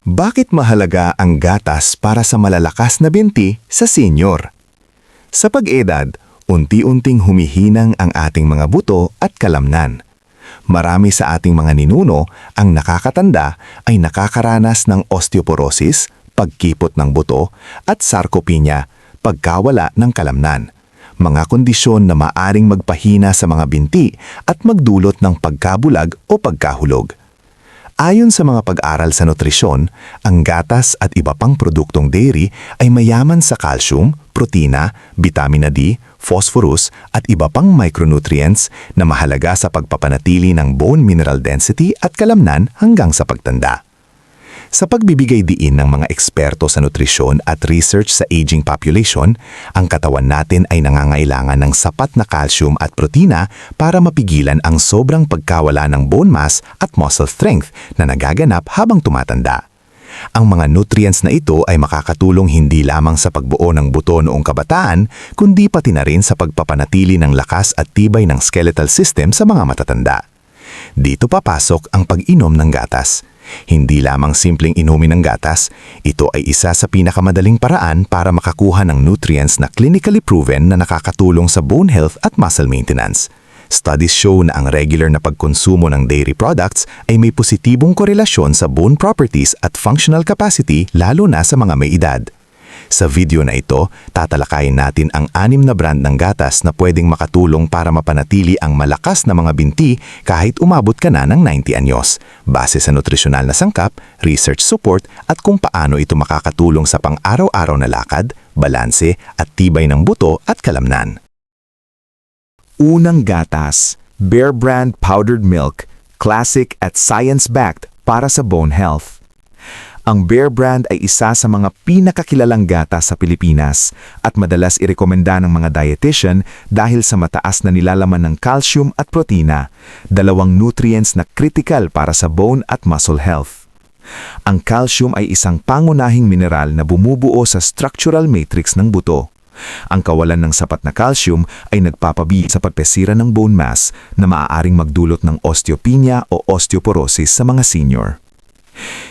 Bakit mahalaga ang gatas para sa malalakas na binti sa senior? Sa pag-edad, unti-unting humihinang ang ating mga buto at kalamnan. Marami sa ating mga ninuno ang nakakatanda ay nakakaranas ng osteoporosis, pagkipot ng buto, at sarcopenia, pagkawala ng kalamnan. Mga kondisyon na maaring magpahina sa mga binti at magdulot ng pagkabulag o pagkahulog. Ayon sa mga pag-aral sa nutrisyon, ang gatas at iba pang produktong dairy ay mayaman sa calcium, protina, vitamina D, phosphorus at iba pang micronutrients na mahalaga sa pagpapanatili ng bone mineral density at kalamnan hanggang sa pagtanda. Sa pagbibigay diin ng mga eksperto sa nutrisyon at research sa aging population, ang katawan natin ay nangangailangan ng sapat na calcium at protina para mapigilan ang sobrang pagkawala ng bone mass at muscle strength na nagaganap habang tumatanda. Ang mga nutrients na ito ay makakatulong hindi lamang sa pagbuo ng buto noong kabataan, kundi pati na rin sa pagpapanatili ng lakas at tibay ng skeletal system sa mga matatanda. Dito papasok ang pag-inom ng gatas. Hindi lamang simpleng inumin ng gatas, ito ay isa sa pinakamadaling paraan para makakuha ng nutrients na clinically proven na nakakatulong sa bone health at muscle maintenance. Studies show na ang regular na pagkonsumo ng dairy products ay may positibong korelasyon sa bone properties at functional capacity lalo na sa mga may edad. Sa video na ito, tatalakayin natin ang 6 na brand ng gatas na pwedeng makatulong para mapanatili ang malakas na mga binti kahit umabot ka na ng 90 anyos, base sa nutrisyonal na sangkap, research support at kung paano ito makakatulong sa pang-araw-araw na lakad, balanse at tibay ng buto at kalamnan. Unang gatas, Bear Brand Powdered Milk, classic at science-backed para sa bone health. Ang Bear Brand ay isa sa mga pinakakilalang gatas sa Pilipinas at madalas irekomenda ng mga dietitian dahil sa mataas na nilalaman ng calcium at protina, dalawang nutrients na critical para sa bone at muscle health. Ang calcium ay isang pangunahing mineral na bumubuo sa structural matrix ng buto. Ang kawalan ng sapat na calcium ay nagpapabi sa pagpesira ng bone mass na maaaring magdulot ng osteopenia o osteoporosis sa mga senior.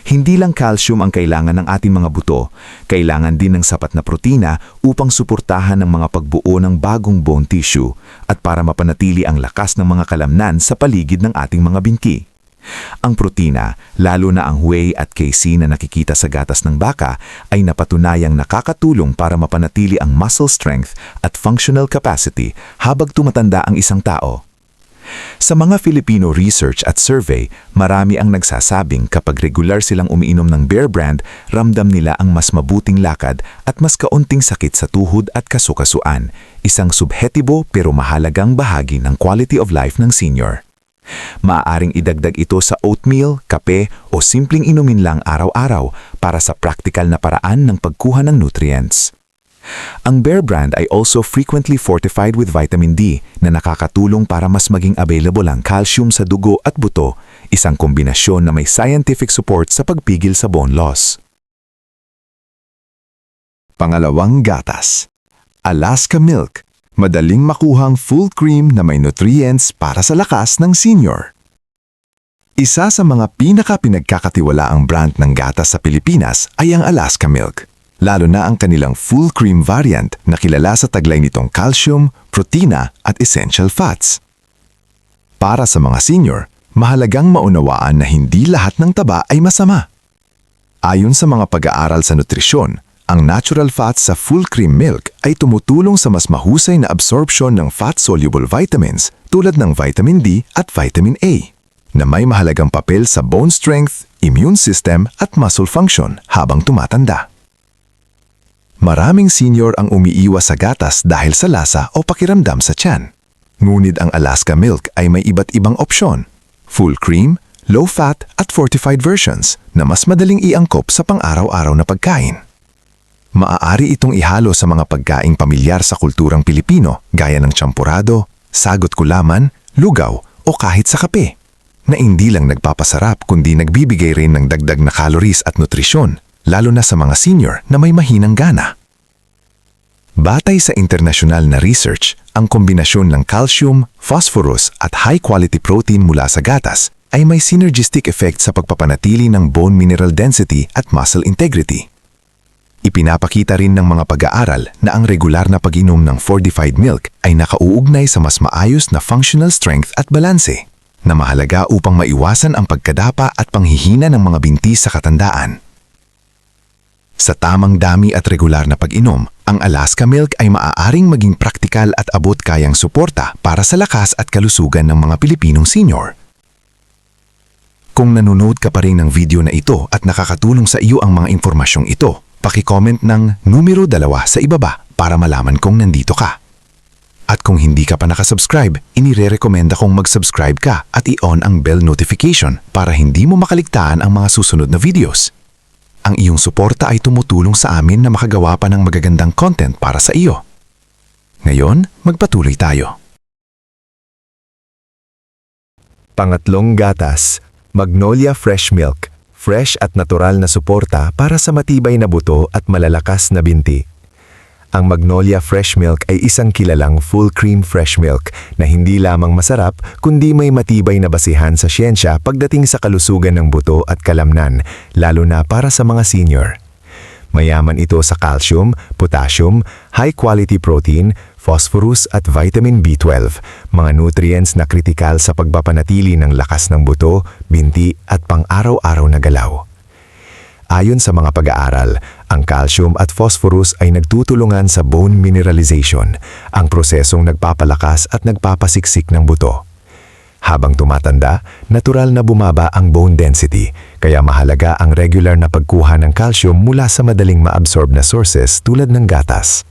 Hindi lang calcium ang kailangan ng ating mga buto, kailangan din ng sapat na protina upang suportahan ang mga pagbuo ng bagong bone tissue at para mapanatili ang lakas ng mga kalamnan sa paligid ng ating mga binti. Ang protina, lalo na ang whey at casein na nakikita sa gatas ng baka, ay napatunayang nakakatulong para mapanatili ang muscle strength at functional capacity habang tumatanda ang isang tao. Sa mga Filipino research at survey, marami ang nagsasabing kapag regular silang umiinom ng Bear Brand, ramdam nila ang mas mabuting lakad at mas kaunting sakit sa tuhod at kasukasuan, isang subhetibo pero mahalagang bahagi ng quality of life ng senior. Maaaring idagdag ito sa oatmeal, kape o simpleng inumin lang araw-araw para sa praktikal na paraan ng pagkuha ng nutrients. Ang Bear Brand ay also frequently fortified with vitamin D na nakakatulong para mas maging available ang calcium sa dugo at buto, isang kombinasyon na may scientific support sa pagpigil sa bone loss. Pangalawang gatas, Alaska Milk, madaling makuhang full cream na may nutrients para sa lakas ng senior. Isa sa mga pinaka-pinagkakatiwalaang brand ng gatas sa Pilipinas ay ang Alaska Milk. Lalo na ang kanilang full cream variant na kilala sa taglay nitong calcium, protina at essential fats. Para sa mga senior, mahalagang maunawaan na hindi lahat ng taba ay masama. Ayon sa mga pag-aaral sa nutrisyon, ang natural fats sa full cream milk ay tumutulong sa mas mahusay na absorption ng fat-soluble vitamins tulad ng vitamin D at vitamin A, na may mahalagang papel sa bone strength, immune system at muscle function habang tumatanda. Maraming senior ang umiiwas sa gatas dahil sa lasa o pakiramdam sa tiyan. Ngunit ang Alaska Milk ay may iba't ibang opsyon, full cream, low-fat at fortified versions na mas madaling iangkop sa pang-araw-araw na pagkain. Maaari itong ihalo sa mga pagkaing pamilyar sa kulturang Pilipino gaya ng champurado, sagot gulaman, lugaw o kahit sa kape, na hindi lang nagpapasarap kundi nagbibigay rin ng dagdag na calories at nutrisyon, lalo na sa mga senior na may mahinang gana. Batay sa internasyonal na research, ang kombinasyon ng calcium, phosphorus at high-quality protein mula sa gatas ay may synergistic effect sa pagpapanatili ng bone mineral density at muscle integrity. Ipinapakita rin ng mga pag-aaral na ang regular na pag-inom ng fortified milk ay nakauugnay sa mas maayos na functional strength at balanse, na mahalaga upang maiwasan ang pagkadapa at panghihina ng mga binti sa katandaan. Sa tamang dami at regular na pag-inom, ang Alaska Milk ay maaaring maging praktikal at abot-kayang suporta para sa lakas at kalusugan ng mga Pilipinong senior. Kung nanonood ka pa rin ng video na ito at nakakatulong sa iyo ang mga impormasyong ito, paki-comment ng numero 2 sa ibaba para malaman kong nandito ka. At kung hindi ka pa nakasubscribe, inirerekomenda kong mag-subscribe ka at i-on ang bell notification para hindi mo makaligtaan ang mga susunod na videos. Ang iyong suporta ay tumutulong sa amin na makagawa pa ng magagandang content para sa iyo. Ngayon, magpatuloy tayo. Pangatlong gatas, Magnolia Fresh Milk. Fresh at natural na suporta para sa matibay na buto at malalakas na binti. Ang Magnolia Fresh Milk ay isang kilalang full cream fresh milk na hindi lamang masarap kundi may matibay na basihan sa siyensya pagdating sa kalusugan ng buto at kalamnan, lalo na para sa mga senior. Mayaman ito sa calcium, potassium, high-quality protein, phosphorus at vitamin B12, mga nutrients na kritikal sa pagpapanatili ng lakas ng buto, binti at pang-araw-araw na galaw. Ayon sa mga pag-aaral, ang calcium at phosphorus ay nagtutulungan sa bone mineralization, ang prosesong nagpapalakas at nagpapasiksik ng buto. Habang tumatanda, natural na bumaba ang bone density, kaya mahalaga ang regular na pagkuha ng calcium mula sa madaling maabsorb na sources tulad ng gatas.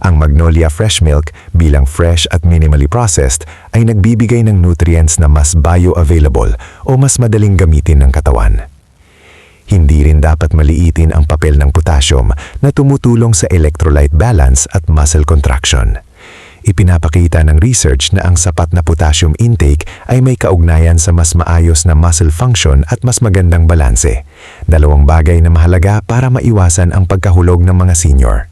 Ang Magnolia Fresh Milk, bilang fresh at minimally processed, ay nagbibigay ng nutrients na mas bioavailable o mas madaling gamitin ng katawan. Hindi rin dapat maliitin ang papel ng potassium na tumutulong sa electrolyte balance at muscle contraction. Ipinapakita ng research na ang sapat na potassium intake ay may kaugnayan sa mas maayos na muscle function at mas magandang balanse, dalawang bagay na mahalaga para maiwasan ang pagkahulog ng mga senior.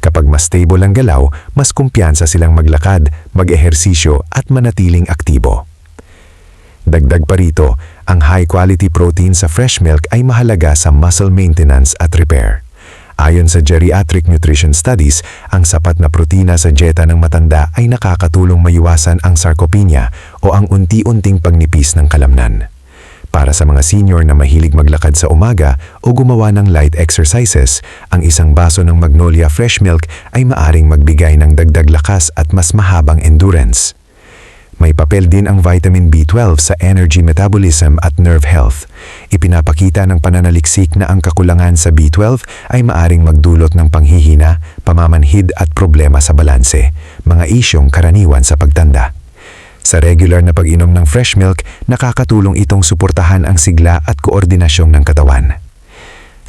Kapag mas stable ang galaw, mas kumpiyansa silang maglakad, mag-ehersisyo at manatiling aktibo. Dagdag pa rito, ang high-quality protein sa fresh milk ay mahalaga sa muscle maintenance at repair. Ayon sa Geriatric Nutrition Studies, ang sapat na protina sa dieta ng matanda ay nakakatulong maiwasan ang sarcopenia o ang unti-unting pagnipis ng kalamnan. Para sa mga senior na mahilig maglakad sa umaga o gumawa ng light exercises, ang isang baso ng Magnolia Fresh Milk ay maaring magbigay ng dagdag lakas at mas mahabang endurance. May papel din ang vitamin B12 sa energy metabolism at nerve health. Ipinapakita ng pananaliksik na ang kakulangan sa B12 ay maaring magdulot ng panghihina, pamamanhid at problema sa balanse, mga isyong karaniwan sa pagtanda. Sa regular na pag-inom ng fresh milk, nakakatulong itong suportahan ang sigla at koordinasyong ng katawan.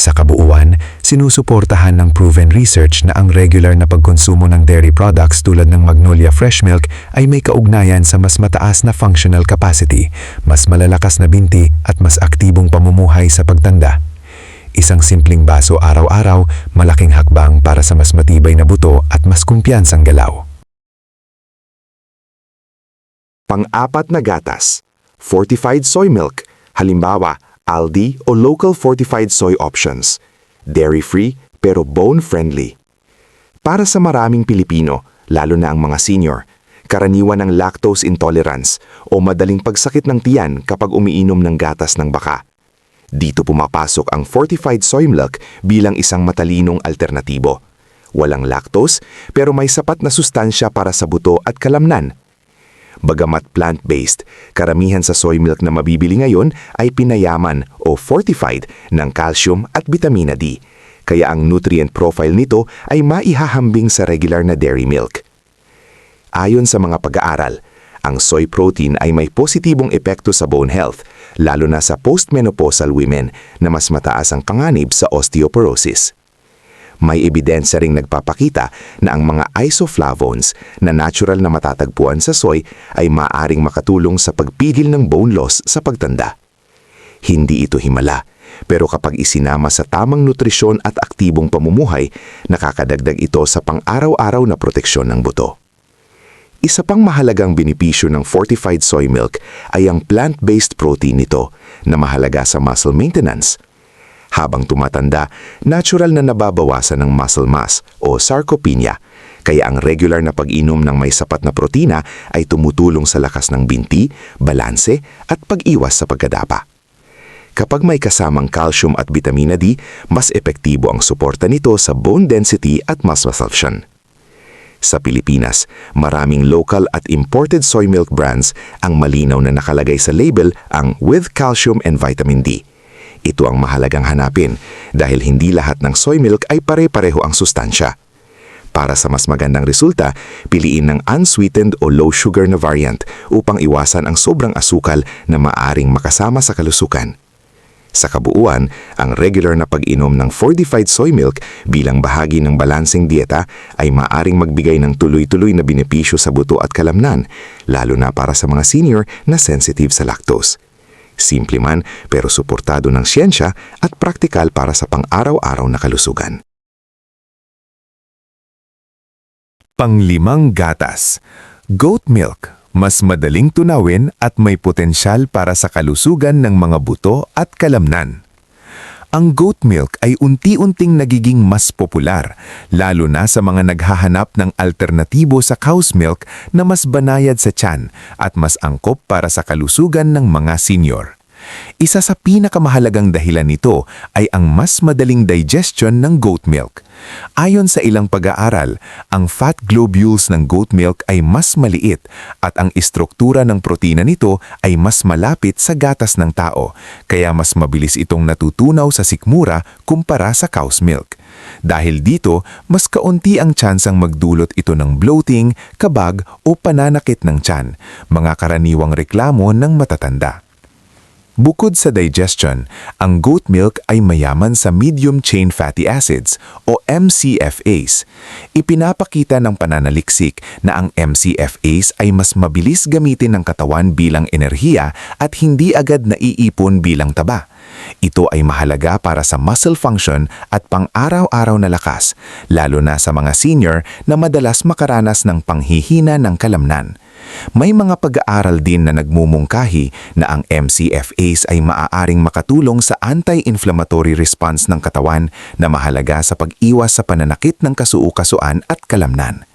Sa kabuuan, sinusuportahan ng proven research na ang regular na pagkonsumo ng dairy products tulad ng Magnolia Fresh Milk ay may kaugnayan sa mas mataas na functional capacity, mas malalakas na binti at mas aktibong pamumuhay sa pagtanda. Isang simpleng baso araw-araw, malaking hakbang para sa mas matibay na buto at mas kumpiyansang galaw. Pang-apat na gatas, fortified soy milk, halimbawa, Aldi o local fortified soy options. Dairy-free pero bone-friendly. Para sa maraming Pilipino, lalo na ang mga senior, karaniwan ng lactose intolerance o madaling pagsakit ng tiyan kapag umiinom ng gatas ng baka. Dito pumapasok ang fortified soy milk bilang isang matalinong alternatibo. Walang lactose pero may sapat na sustansya para sa buto at kalamnan. Bagamat plant-based, karamihan sa soy milk na mabibili ngayon ay pinayaman o fortified ng calcium at vitamina D, kaya ang nutrient profile nito ay maihahambing sa regular na dairy milk. Ayon sa mga pag-aaral, ang soy protein ay may positibong epekto sa bone health, lalo na sa postmenopausal women na mas mataas ang panganib sa osteoporosis. May ebidensya ring nagpapakita na ang mga isoflavones na natural na matatagpuan sa soy ay maaaring makatulong sa pagpigil ng bone loss sa pagtanda. Hindi ito himala, pero kapag isinama sa tamang nutrisyon at aktibong pamumuhay, nakakadagdag ito sa pang-araw-araw na proteksyon ng buto. Isa pang mahalagang benepisyo ng fortified soy milk ay ang plant-based protein nito na mahalaga sa muscle maintenance. Habang tumatanda, natural na nababawasan ng muscle mass o sarcopenia, kaya ang regular na pag-inom ng may sapat na protina ay tumutulong sa lakas ng binti, balanse at pag-iwas sa pagkadapa. Kapag may kasamang calcium at vitamina D, mas epektibo ang suporta nito sa bone density at muscle function. Sa Pilipinas, maraming local at imported soy milk brands ang malinaw na nakalagay sa label ang with calcium and vitamin D. Ito ang mahalagang hanapin dahil hindi lahat ng soy milk ay pare-pareho ang sustansya. Para sa mas magandang resulta, piliin ng unsweetened o low sugar na variant upang iwasan ang sobrang asukal na maaring makasama sa kalusukan. Sa kabuuan, ang regular na pag-inom ng fortified soy milk bilang bahagi ng balanseng dieta ay maaring magbigay ng tuloy-tuloy na benepisyo sa buto at kalamnan, lalo na para sa mga senior na sensitive sa lactose. Simple man pero suportado ng siyensya at praktikal para sa pang-araw-araw na kalusugan. Panglimang gatas. Goat milk. Mas madaling tunawin at may potensyal para sa kalusugan ng mga buto at kalamnan. Ang goat milk ay unti-unting nagiging mas popular, lalo na sa mga naghahanap ng alternatibo sa cow's milk na mas banayad sa tiyan at mas angkop para sa kalusugan ng mga senior. Isa sa pinakamahalagang dahilan nito ay ang mas madaling digestion ng goat milk. Ayon sa ilang pag-aaral, ang fat globules ng goat milk ay mas maliit at ang istruktura ng protina nito ay mas malapit sa gatas ng tao, kaya mas mabilis itong natutunaw sa sikmura kumpara sa cow's milk. Dahil dito, mas kaunti ang tsansang magdulot ito ng bloating, kabag o pananakit ng tiyan, mga karaniwang reklamo ng matatanda. Bukod sa digestion, ang goat milk ay mayaman sa medium-chain fatty acids o MCFAs. Ipinapakita ng pananaliksik na ang MCFAs ay mas mabilis gamitin ng katawan bilang enerhiya at hindi agad naiipon bilang taba. Ito ay mahalaga para sa muscle function at pang-araw-araw na lakas, lalo na sa mga senior na madalas makaranas ng panghihina ng kalamnan. May mga pag-aaral din na nagmumungkahi na ang MCFAs ay maaaring makatulong sa anti-inflammatory response ng katawan na mahalaga sa pag-iwas sa pananakit ng kasuu-kasuan at kalamnan.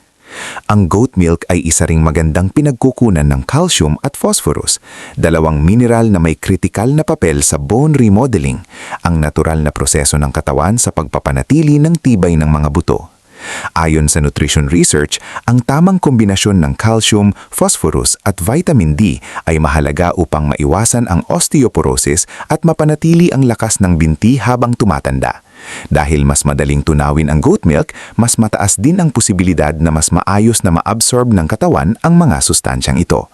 Ang goat milk ay isa ring magandang pinagkukunan ng calcium at phosphorus, dalawang mineral na may kritikal na papel sa bone remodeling, ang natural na proseso ng katawan sa pagpapanatili ng tibay ng mga buto. Ayon sa nutrition research, ang tamang kombinasyon ng calcium, phosphorus at vitamin D ay mahalaga upang maiwasan ang osteoporosis at mapanatili ang lakas ng binti habang tumatanda. Dahil mas madaling tunawin ang goat milk, mas mataas din ang posibilidad na mas maayos na maabsorb ng katawan ang mga sustansyang ito.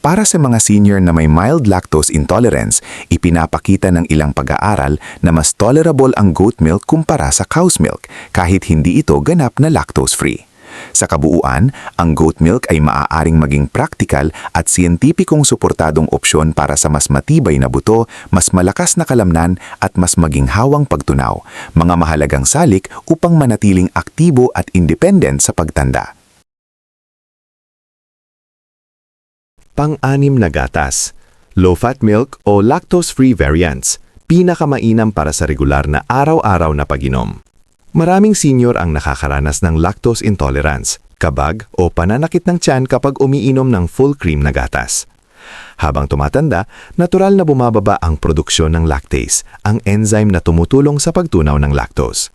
Para sa mga senior na may mild lactose intolerance, ipinapakita ng ilang pag-aaral na mas tolerable ang goat milk kumpara sa cow's milk kahit hindi ito ganap na lactose-free. Sa kabuuan, ang goat milk ay maaaring maging praktikal at siyentipikong suportadong opsyon para sa mas matibay na buto, mas malakas na kalamnan at mas maging hawang pagtunaw, mga mahalagang salik upang manatiling aktibo at independent sa pagtanda. Pang-anim na gatas, low-fat milk o lactose-free variants, pinakamainam para sa regular na araw-araw na pag-inom. Maraming senior ang nakakaranas ng lactose intolerance, kabag o pananakit ng tiyan kapag umiinom ng full cream na gatas. Habang tumatanda, natural na bumababa ang produksyon ng lactase, ang enzyme na tumutulong sa pagtunaw ng lactose.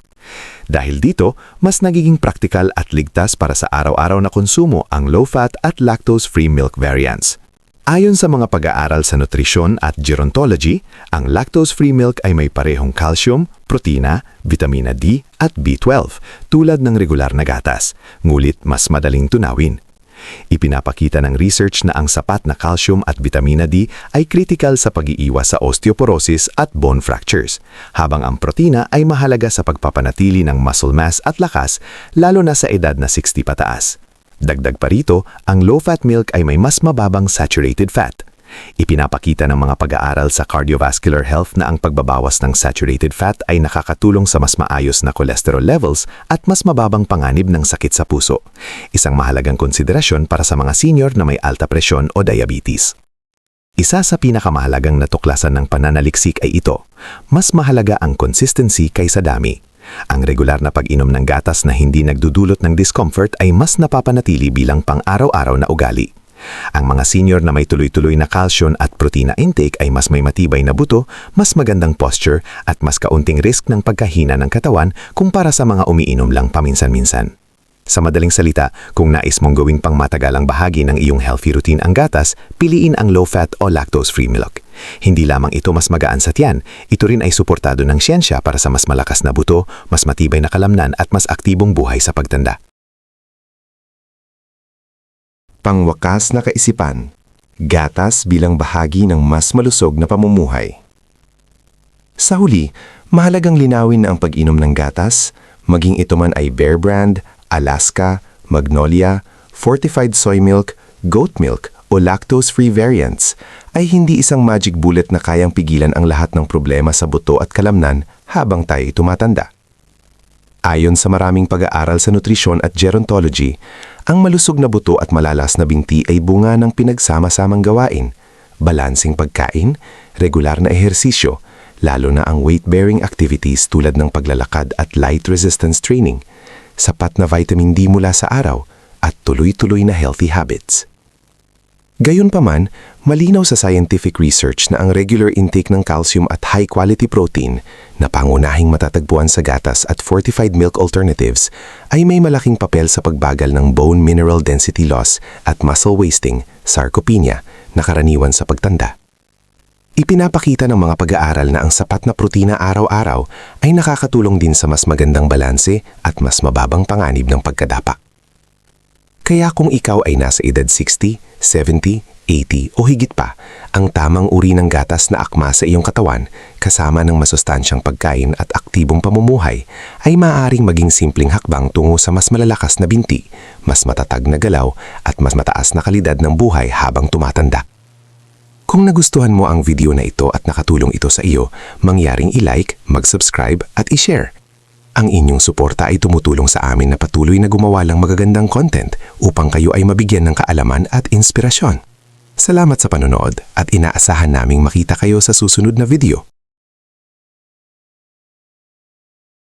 Dahil dito, mas nagiging praktikal at ligtas para sa araw-araw na konsumo ang low-fat at lactose-free milk variants. Ayon sa mga pag-aaral sa nutrisyon at gerontology, ang lactose-free milk ay may parehong calcium, protina, vitamina D at B12 tulad ng regular na gatas, ngulit mas madaling tunawin. Ipinapakita ng research na ang sapat na calcium at vitamina D ay critical sa pag-iiwas sa osteoporosis at bone fractures, habang ang protina ay mahalaga sa pagpapanatili ng muscle mass at lakas lalo na sa edad na 60 pataas. Dagdag pa rito, ang low-fat milk ay may mas mababang saturated fat. Ipinapakita ng mga pag-aaral sa cardiovascular health na ang pagbabawas ng saturated fat ay nakakatulong sa mas maayos na cholesterol levels at mas mababang panganib ng sakit sa puso. Isang mahalagang konsiderasyon para sa mga senior na may alta presyon o diabetes. Isa sa pinakamahalagang natuklasan ng pananaliksik ay ito. Mas mahalaga ang consistency kaysa dami. Ang regular na pag-inom ng gatas na hindi nagdudulot ng discomfort ay mas napapanatili bilang pang-araw-araw na ugali. Ang mga senior na may tuloy-tuloy na calcium at protina intake ay mas may matibay na buto, mas magandang posture at mas kaunting risk ng pagkahina ng katawan kumpara sa mga umiinom lang paminsan-minsan. Sa madaling salita, kung nais mong gawing pangmatagalang bahagi ng iyong healthy routine ang gatas, piliin ang low-fat o lactose-free milk. Hindi lamang ito mas magaan sa tiyan, ito rin ay suportado ng siyensya para sa mas malakas na buto, mas matibay na kalamnan at mas aktibong buhay sa pagtanda. Pangwakas na kaisipan. Gatas bilang bahagi ng mas malusog na pamumuhay. Sa huli, mahalagang linawin na ang pag-inom ng gatas, maging ito man ay Bear Brand, Alaska, Magnolia, fortified soy milk, goat milk o lactose-free variants, ay hindi isang magic bullet na kayang pigilan ang lahat ng problema sa buto at kalamnan habang tayo tumatanda. Ayon sa maraming pag-aaral sa nutrisyon at gerontology, ang malusog na buto at malalas na binti ay bunga ng pinagsama-samang gawain, balansing pagkain, regular na ehersisyo, lalo na ang weight-bearing activities tulad ng paglalakad at light resistance training, sapat na vitamin D mula sa araw, at tuloy-tuloy na healthy habits. Gayunpaman, malinaw sa scientific research na ang regular intake ng calcium at high-quality protein na pangunahing matatagpuan sa gatas at fortified milk alternatives ay may malaking papel sa pagbagal ng bone mineral density loss at muscle wasting, sarcopenia, na karaniwan sa pagtanda. Ipinapakita ng mga pag-aaral na ang sapat na protina araw-araw ay nakakatulong din sa mas magandang balanse at mas mababang panganib ng pagkadapa. Kaya kung ikaw ay nasa edad 60, 70, 80 o higit pa, ang tamang uri ng gatas na akma sa iyong katawan kasama ng masustansyang pagkain at aktibong pamumuhay ay maaaring maging simpleng hakbang tungo sa mas malalakas na binti, mas matatag na galaw at mas mataas na kalidad ng buhay habang tumatanda. Kung nagustuhan mo ang video na ito at nakatulong ito sa iyo, mangyaring i-like, mag-subscribe at i-share. Ang inyong suporta ay tumutulong sa amin na patuloy na gumawa ng magagandang content upang kayo ay mabigyan ng kaalaman at inspirasyon. Salamat sa panonood at inaasahan naming makita kayo sa susunod na video.